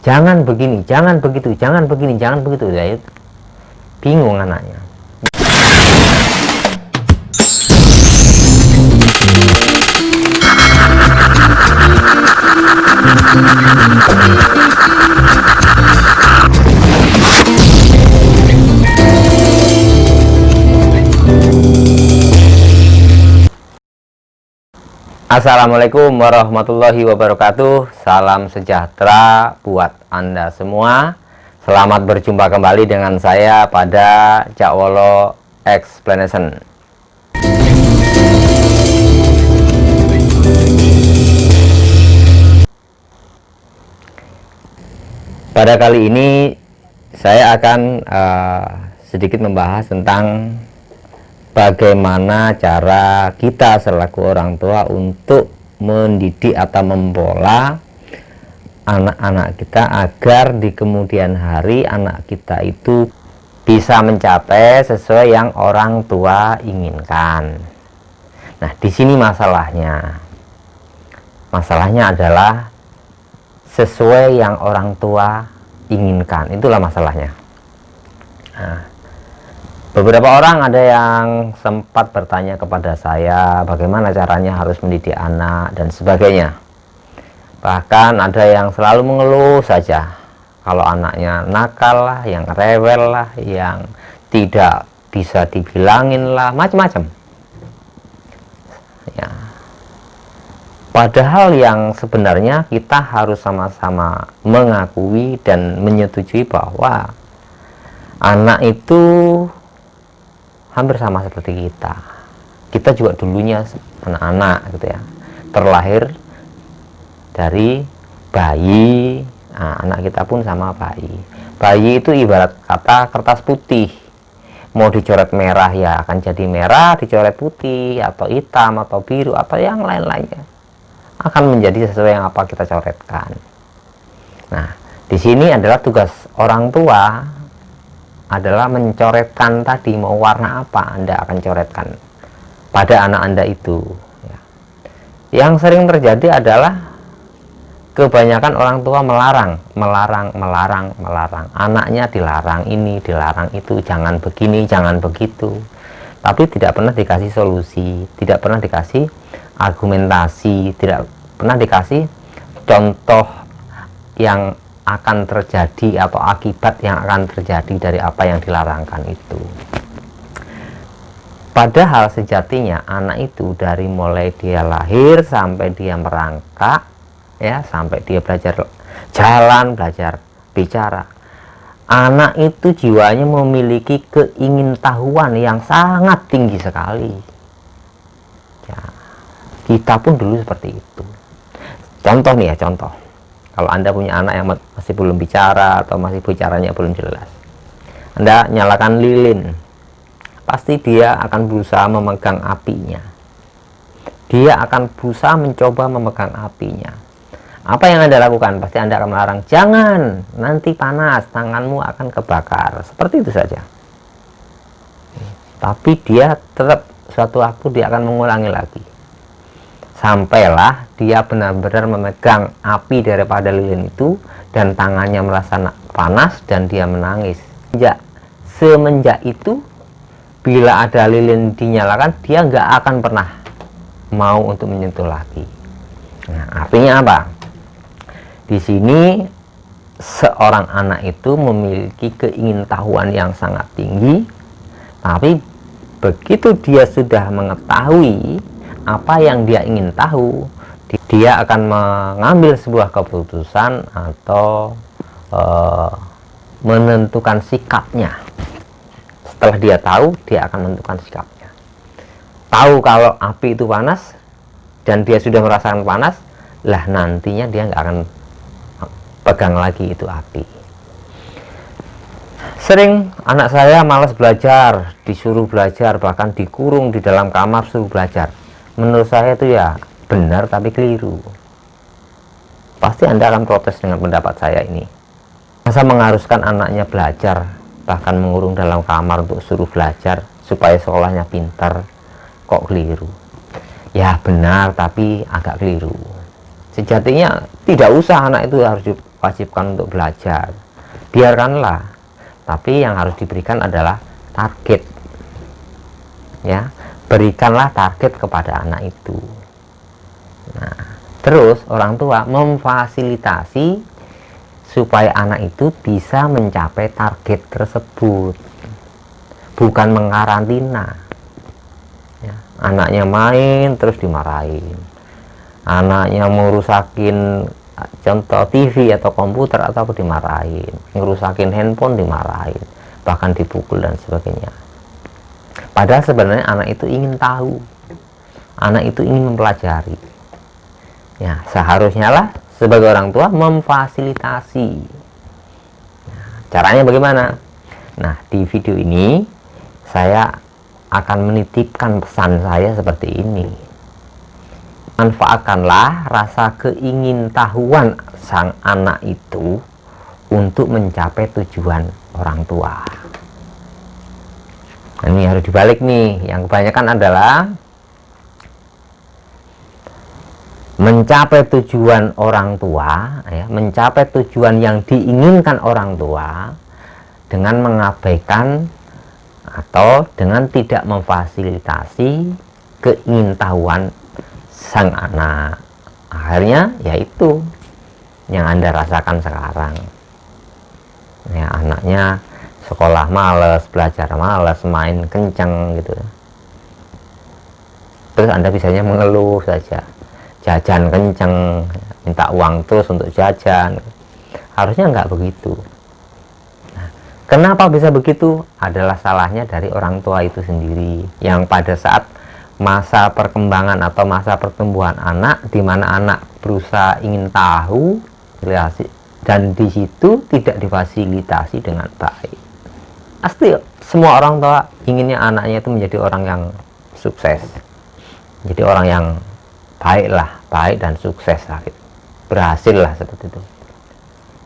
jangan begini, jangan begitu, jangan begini, jangan begitu. Ya, bingung anaknya. Assalamualaikum warahmatullahi wabarakatuh. Salam sejahtera buat Anda semua. Selamat berjumpa kembali dengan saya pada Cak Wolo Explanation. Pada kali ini saya akan sedikit membahas tentang bagaimana cara kita selaku orang tua untuk mendidik atau mempola anak-anak kita agar di kemudian hari anak kita itu bisa mencapai sesuai yang orang tua inginkan. Nah, di sini masalahnya adalah sesuai yang orang tua inginkan, itulah masalahnya. Nah, beberapa orang ada yang sempat bertanya kepada saya bagaimana caranya harus mendidik anak dan sebagainya. Bahkan ada yang selalu mengeluh saja kalau anaknya nakal lah, yang rewel lah, yang tidak bisa dibilangin lah, macam-macam. Ya. Padahal yang sebenarnya kita harus sama-sama mengakui dan menyetujui bahwa anak itu hampir sama seperti kita. Kita juga dulunya anak-anak gitu ya, terlahir dari bayi. Nah, anak kita pun sama bayi. Bayi itu ibarat kata kertas putih, mau dicoret merah ya akan jadi merah, dicoret putih atau hitam atau biru atau yang lain-lainnya akan menjadi sesuai yang apa kita coretkan. Nah, di sini adalah tugas orang tua adalah mencoretkan tadi, mau warna apa Anda akan coretkan pada anak Anda itu ya. Yang sering terjadi adalah kebanyakan orang tua melarang anaknya, dilarang ini, dilarang itu, jangan begini, jangan begitu, tapi tidak pernah dikasih solusi, tidak pernah dikasih argumentasi, tidak pernah dikasih contoh yang akan terjadi atau akibat yang akan terjadi dari apa yang dilarangkan itu. Padahal sejatinya anak itu dari mulai dia lahir sampai dia merangkak ya, sampai dia belajar jalan, belajar bicara, anak itu jiwanya memiliki keingintahuan yang sangat tinggi sekali ya. Kita pun dulu seperti itu. Contoh nih ya, contoh, kalau Anda punya anak yang masih belum bicara atau masih bicaranya belum jelas, Anda nyalakan lilin, pasti dia akan berusaha memegang apinya. Dia akan berusaha mencoba memegang apinya. Apa yang Anda lakukan? Pasti Anda akan melarang, jangan, nanti panas, tanganmu akan kebakar. Seperti itu saja. Tapi dia tetap suatu waktu dia akan mengulangi lagi. Sampailah dia benar-benar memegang api daripada lilin itu dan tangannya merasa panas dan dia menangis. Semenjak itu, bila ada lilin dinyalakan, dia nggak akan pernah mau untuk menyentuh lagi. Nah, artinya apa? Di sini seorang anak itu memiliki keingintahuan yang sangat tinggi, tapi begitu dia sudah mengetahui apa yang dia ingin tahu, dia akan mengambil sebuah keputusan atau menentukan sikapnya. Setelah dia tahu, dia akan menentukan sikapnya. Tahu kalau api itu panas dan dia sudah merasakan panas, lah nantinya dia nggak akan pegang lagi itu api. Sering anak saya malas belajar, disuruh belajar, bahkan dikurung di dalam kamar suruh belajar. Menurut saya itu ya benar tapi keliru. Pasti Anda akan protes dengan pendapat saya ini. Masa mengharuskan anaknya belajar, bahkan mengurung dalam kamar untuk suruh belajar supaya sekolahnya pintar, kok keliru? Ya benar tapi agak keliru. Sejatinya tidak usah anak itu harus wajibkan untuk belajar, biarkanlah. Tapi yang harus diberikan adalah target, ya. Berikanlah target kepada anak itu. Nah, terus orang tua memfasilitasi supaya anak itu bisa mencapai target tersebut, bukan mengkarantina, ya. Anaknya main terus dimarahin, anaknya merusakin contoh TV atau komputer atau apa dimarahin, ngerusakin handphone dimarahin, bahkan dipukul dan sebagainya. Padahal sebenarnya anak itu ingin tahu, anak itu ingin mempelajari. Ya, seharusnya lah sebagai orang tua memfasilitasi. Nah, caranya bagaimana? Nah, di video ini saya akan menitipkan pesan saya seperti ini. Manfaatkanlah rasa keingintahuan sang anak itu untuk mencapai tujuan orang tua. Nah, ini harus dibalik nih. Yang kebanyakan adalah mencapai tujuan orang tua, ya, mencapai tujuan yang diinginkan orang tua dengan mengabaikan atau dengan tidak memfasilitasi keingintahuan sang anak. Akhirnya yaitu yang Anda rasakan sekarang, ya, anaknya sekolah males, belajar males, main kenceng gitu. Terus Anda bisanya mengeluh saja, jajan kenceng, minta uang terus untuk jajan. Harusnya nggak begitu. Nah, kenapa bisa begitu? Adalah salahnya dari orang tua itu sendiri, yang pada saat masa perkembangan atau masa pertumbuhan anak, di mana anak berusaha ingin tahu dan di situ tidak difasilitasi dengan baik. Pasti semua orang tua inginnya anaknya itu menjadi orang yang sukses, jadi orang yang baik dan sukses lah, gitu. Berhasil lah seperti itu.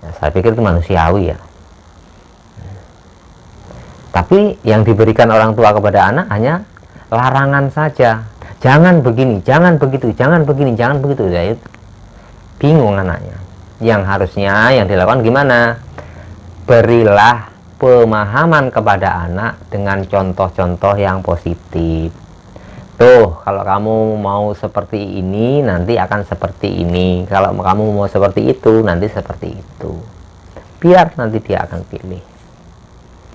Nah, saya pikir itu manusiawi, ya. Tapi yang diberikan orang tua kepada anak hanya larangan saja. Jangan begini, jangan begitu, jangan begini, jangan begitu. Ya, bingung anaknya. Yang harusnya yang dilakukan gimana? Berilah pemahaman kepada anak dengan contoh-contoh yang positif. Tuh, kalau kamu mau seperti ini, nanti akan seperti ini. Kalau kamu mau seperti itu, nanti seperti itu. Biar nanti dia akan pilih.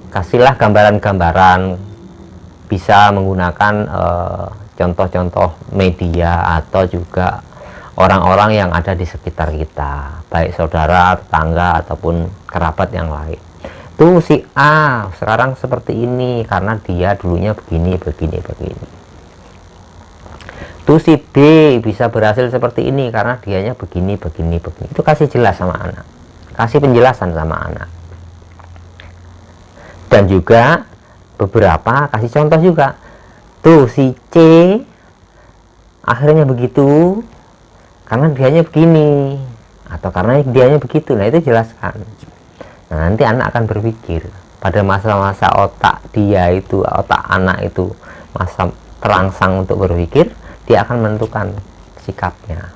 Kasihlah gambaran-gambaran, bisa menggunakan contoh-contoh media atau juga orang-orang yang ada di sekitar kita, baik saudara, tetangga, ataupun kerabat yang lain. Tuh si A sekarang seperti ini karena dia dulunya begini. Tuh si B bisa berhasil seperti ini karena dianya begini. Itu kasih jelas sama anak, kasih penjelasan sama anak. Dan juga beberapa kasih contoh juga. Tuh si C akhirnya begitu karena dianya begini atau karena dianya begitu. Nah, itu jelaskan. Nah, nanti anak akan berpikir pada masa-masa otak anak itu masa terangsang untuk berpikir, dia akan menentukan sikapnya.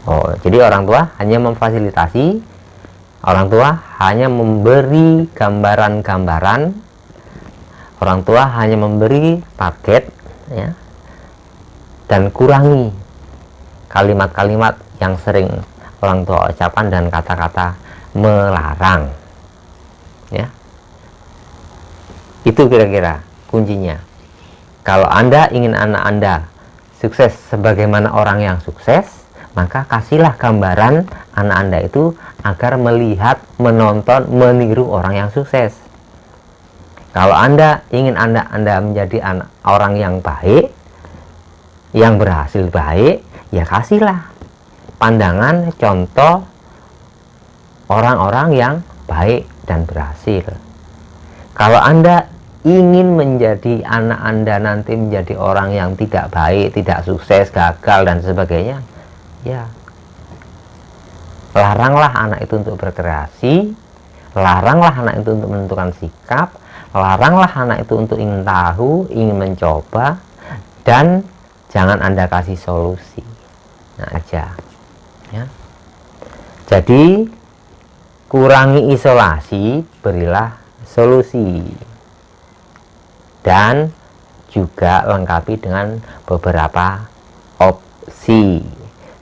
Oh, jadi orang tua hanya memfasilitasi, orang tua hanya memberi gambaran-gambaran, orang tua hanya memberi target, ya, dan kurangi kalimat-kalimat yang sering orang tua ucapkan dan kata-kata melarang, ya. Itu kira-kira kuncinya. Kalau Anda ingin anak Anda sukses sebagaimana orang yang sukses, maka kasihlah gambaran anak Anda itu agar melihat, menonton, meniru orang yang sukses. Kalau Anda ingin anak Anda menjadi orang yang baik, yang berhasil baik, ya kasihlah pandangan, contoh orang-orang yang baik dan berhasil. Kalau Anda ingin menjadi anak Anda nanti menjadi orang yang tidak baik, tidak sukses, gagal dan sebagainya, ya laranglah anak itu untuk berkreasi, laranglah anak itu untuk menentukan sikap, laranglah anak itu untuk ingin tahu, ingin mencoba, dan jangan Anda kasih solusi. Nah, aja, ya. Jadi kurangi isolasi, berilah solusi, dan juga lengkapi dengan beberapa opsi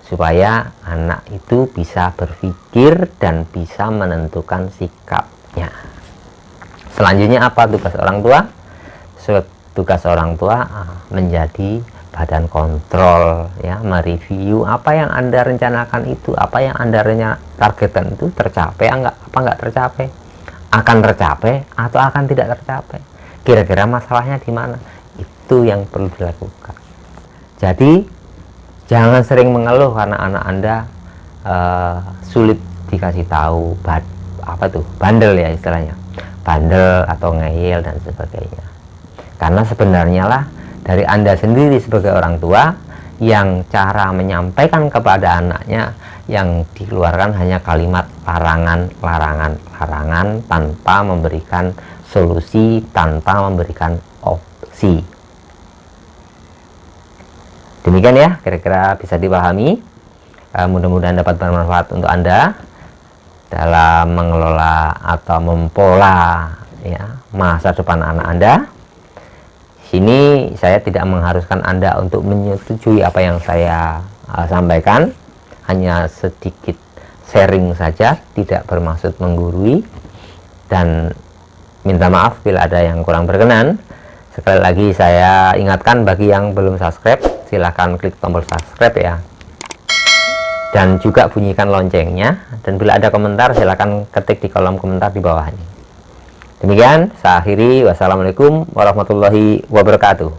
supaya anak itu bisa berpikir dan bisa menentukan sikapnya. Selanjutnya apa tugas orang tua? Tugas orang tua menjadi badan kontrol, ya, mereview apa yang Anda rencanakan itu, apa yang Anda targetkan itu tercapai apa nggak tercapai, akan tercapai atau akan tidak tercapai, kira-kira masalahnya di mana, itu yang perlu dilakukan. Jadi jangan sering mengeluh karena anak Anda sulit dikasih tahu, bandel ya istilahnya, bandel atau ngeyel dan sebagainya. Karena sebenarnya lah dari Anda sendiri sebagai orang tua yang cara menyampaikan kepada anaknya yang dikeluarkan hanya kalimat larangan tanpa memberikan solusi, tanpa memberikan opsi. Demikian ya, kira-kira bisa dipahami. Mudah-mudahan dapat bermanfaat untuk Anda dalam mengelola atau mempola, ya, masa depan anak Anda. Sini saya tidak mengharuskan Anda untuk menyetujui apa yang saya sampaikan, hanya sedikit sharing saja, tidak bermaksud menggurui, dan minta maaf bila ada yang kurang berkenan. Sekali lagi saya ingatkan bagi yang belum subscribe, silahkan klik tombol subscribe ya, dan juga bunyikan loncengnya, dan bila ada komentar silahkan ketik di kolom komentar di bawahnya. Demikian, saya akhiri. Wassalamualaikum warahmatullahi wabarakatuh.